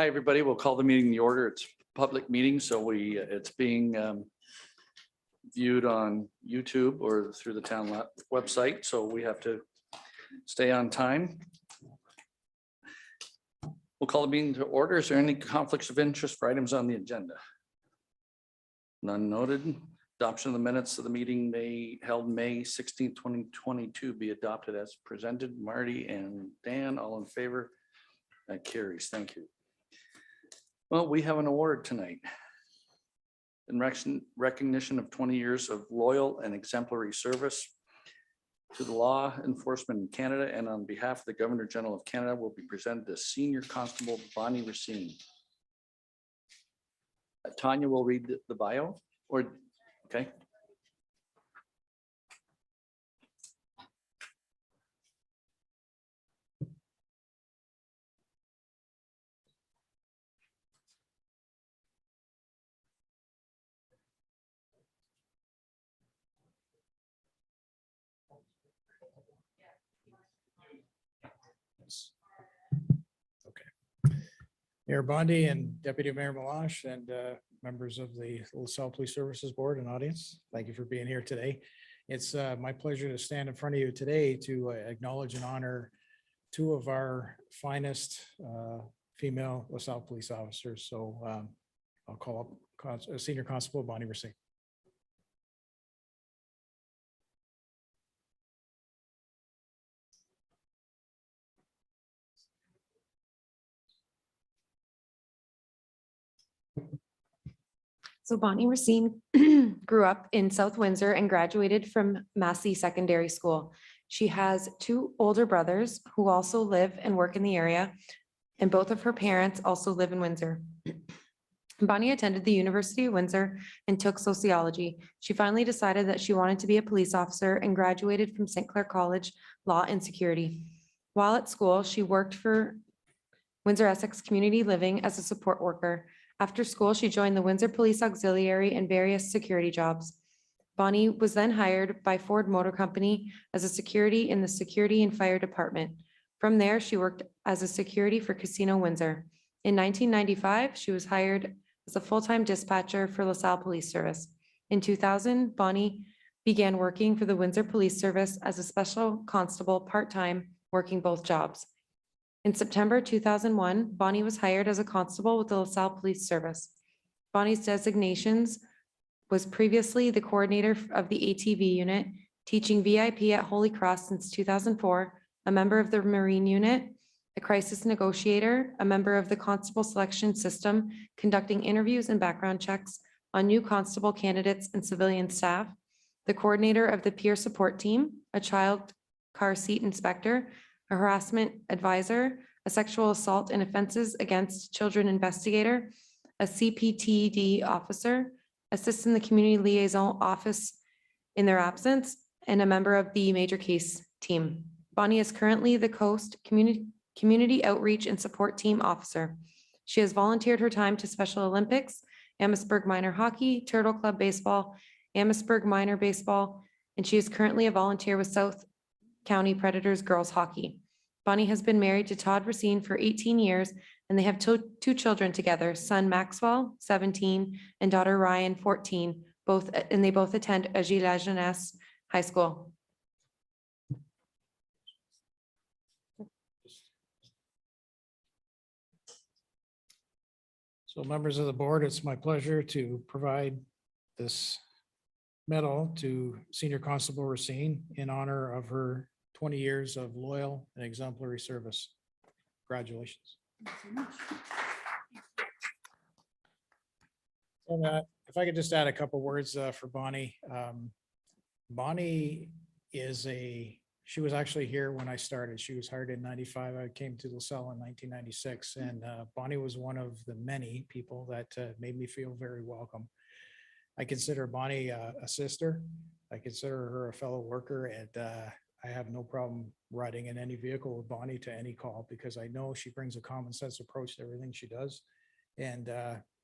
Hi, everybody. We'll call the meeting to order. It's a public meeting, so it's being viewed on YouTube or through the town website, so we have to stay on time. We'll call the meeting to order. Is there any conflicts of interest for items on the agenda? None noted. Adoption of the minutes of the meeting held May 16th, 2022 be adopted as presented. Marty and Dan, all in favor? That carries. Thank you. Well, we have an award tonight in recognition of 20 years of loyal and exemplary service to the law enforcement in Canada, and on behalf of the Governor General of Canada will be presented to Senior Constable Bonnie Racine. Tanya will read the bio, or okay. Mayor Bondi and Deputy Mayor Malash and members of the LaSalle Police Services Board and audience, thank you for being here today. It's my pleasure to stand in front of you today to acknowledge and honor two of our finest female LaSalle police officers. So I'll call up Senior Constable Bonnie Racine. So Bonnie Racine grew up in South Windsor and graduated from Massey Secondary School. She has two older brothers who also live and work in the area, and both of her parents also live in Windsor. Bonnie attended the University of Windsor and took sociology. She finally decided that she wanted to be a police officer and graduated from St. Clair College Law and Security. While at school, she worked for Windsor Essex Community Living as a support worker. After school, she joined the Windsor Police Auxiliary and various security jobs. Bonnie was then hired by Ford Motor Company as a security in the Security and Fire Department. From there, she worked as a security for Casino Windsor. In 1995, she was hired as a full-time dispatcher for LaSalle Police Service. In 2000, Bonnie began working for the Windsor Police Service as a special constable part-time, working both jobs. In September 2001, Bonnie was hired as a constable with the LaSalle Police Service. Bonnie's designations was previously the coordinator of the ATV unit, teaching VIP at Holy Cross since 2004, a member of the Marine unit, a crisis negotiator, a member of the constable selection system, conducting interviews and background checks on new constable candidates and civilian staff, the coordinator of the peer support team, a child car seat inspector, a harassment advisor, a sexual assault and offenses against children investigator, a CPTD officer, assist in the community liaison office in their absence, and a member of the major case team. Bonnie is currently the Coast Community Outreach and Support Team Officer. She has volunteered her time to Special Olympics, Amherstburg Minor Hockey, Turtle Club Baseball, Amherstburg Minor Baseball, and she is currently a volunteer with South County Predators Girls Hockey. Bonnie has been married to Todd Racine for 18 years, and they have two children together, son Maxwell, 17, and daughter Ryan, 14, and they both attend Agile La Jeunesse High School. So members of the board, it's my pleasure to provide this medal to Senior Constable Racine in honor of her 20 years of loyal and exemplary service. Congratulations. And, if I could just add a couple words for Bonnie. Bonnie she was actually here when I started. She was hired in 95. I came to LaSalle in 1996, and Bonnie was one of the many people that made me feel very welcome. I consider Bonnie a sister. I consider her a fellow worker, and I have no problem riding in any vehicle with Bonnie to any call, because I know she brings a common sense approach to everything she does. And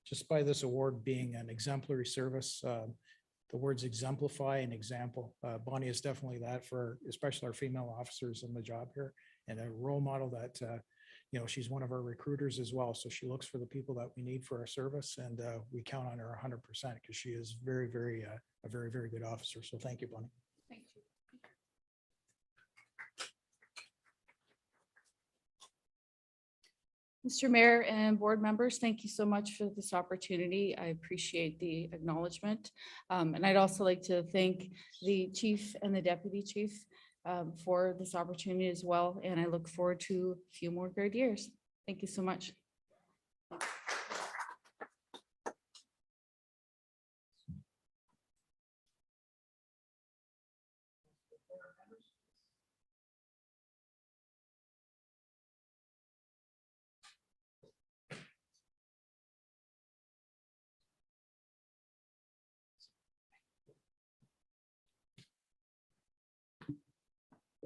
just by this award being an exemplary service, the words exemplify and example. Bonnie is definitely that for especially our female officers in the job here, and a role model that you know, she's one of our recruiters as well. So she looks for the people that we need for our service, and we count on her 100% because she is very, very, a very, very good officer. So thank you, Bonnie. Thank you. Mr. Mayor and board members, thank you so much for this opportunity. I appreciate the acknowledgement. And I'd also like to thank the chief and the deputy chief for this opportunity as well. And I look forward to a few more great years. Thank you so much.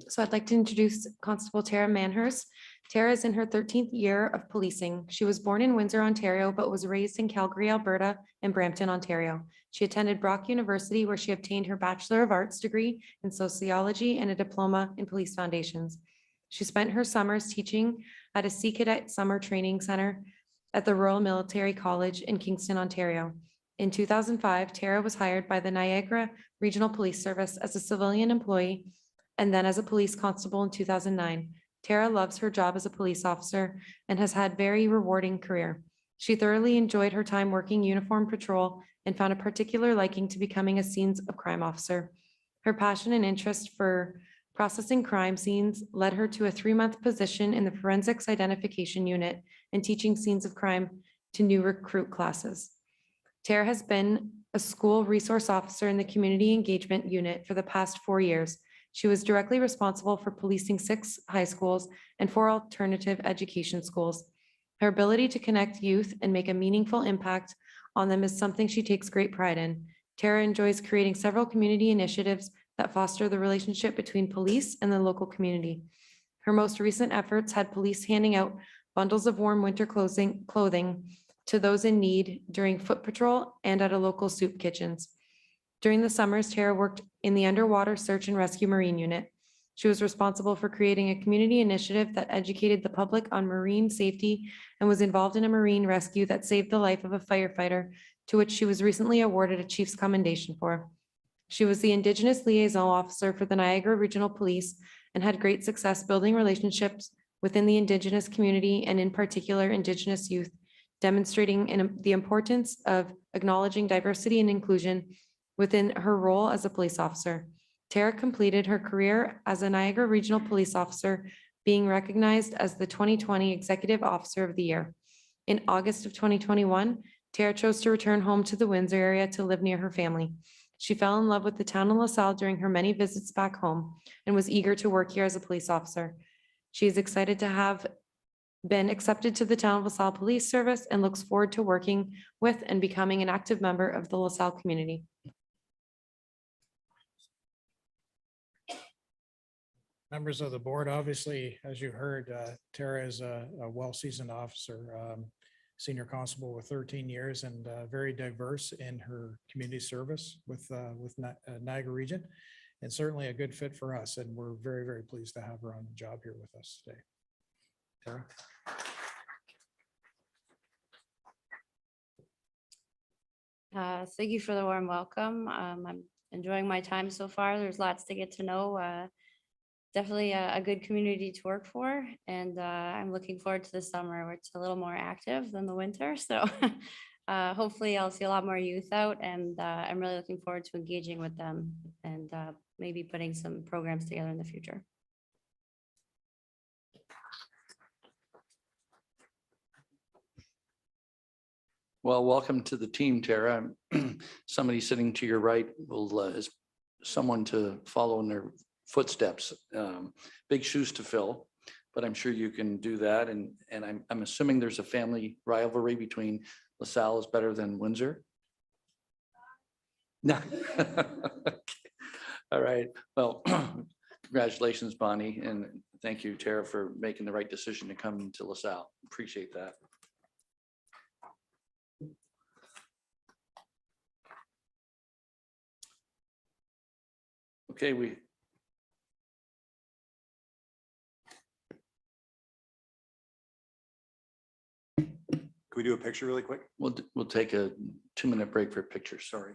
So I'd like to introduce Constable Tara Manhurst. Tara is in her 13th year of policing. She was born in Windsor, Ontario, but was raised in Calgary, Alberta, and Brampton, Ontario. She attended Brock University, where she obtained her Bachelor of Arts degree in sociology and a diploma in police foundations. She spent her summers teaching at a Sea Cadet Summer Training Center at the Royal Military College in Kingston, Ontario. In 2005, Tara was hired by the Niagara Regional Police Service as a civilian employee and then as a police constable in 2009. Tara loves her job as a police officer and has had a very rewarding career. She thoroughly enjoyed her time working uniform patrol and found a particular liking to becoming a scenes of crime officer. Her passion and interest for processing crime scenes led her to a 3-month position in the forensics identification unit and teaching scenes of crime to new recruit classes. Tara has been a school resource officer in the community engagement unit for the past 4 years. She was directly responsible for policing 6 high schools and 4 alternative education schools. Her ability to connect youth and make a meaningful impact on them is something she takes great pride in. Tara enjoys creating several community initiatives that foster the relationship between police and the local community. Her most recent efforts had police handing out bundles of warm winter clothing to those in need during foot patrol and at a local soup kitchens. During the summers, Tara worked in the Underwater Search and Rescue Marine Unit. She was responsible for creating a community initiative that educated the public on marine safety and was involved in a marine rescue that saved the life of a firefighter, to which she was recently awarded a Chief's Commendation for. She was the Indigenous Liaison Officer for the Niagara Regional Police and had great success building relationships within the Indigenous community and in particular Indigenous youth, demonstrating the importance of acknowledging diversity and inclusion within her role as a police officer. Tara completed her career as a Niagara Regional Police Officer, being recognized as the 2020 Executive Officer of the Year. In August of 2021, Tara chose to return home to the Windsor area to live near her family. She fell in love with the town of LaSalle during her many visits back home and was eager to work here as a police officer. She is excited to have been accepted to the town of LaSalle Police Service and looks forward to working with and becoming an active member of the LaSalle community. Members of the board, obviously, as you heard, Tara is a well-seasoned officer, senior constable with 13 years and very diverse in her community service with Niagara Region, and certainly a good fit for us. And we're very, very pleased to have her on the job here with us today. Tara. Thank you for the warm welcome. I'm enjoying my time so far. There's lots to get to know. Definitely a good community to work for, and I'm looking forward to the summer where it's a little more active than the winter. So hopefully I'll see a lot more youth out, and I'm really looking forward to engaging with them and maybe putting some programs together in the future. Well, welcome to the team, Tara. Somebody sitting to your right is someone to follow in their footsteps. Big shoes to fill, but I'm sure you can do that. And I'm assuming there's a family rivalry between LaSalle is better than Windsor. No. All right. Well, congratulations, Bonnie, and thank you, Tara, for making the right decision to come to LaSalle. Appreciate that. Okay, we Can we do a picture really quick? We'll take a 2-minute break for pictures, sorry.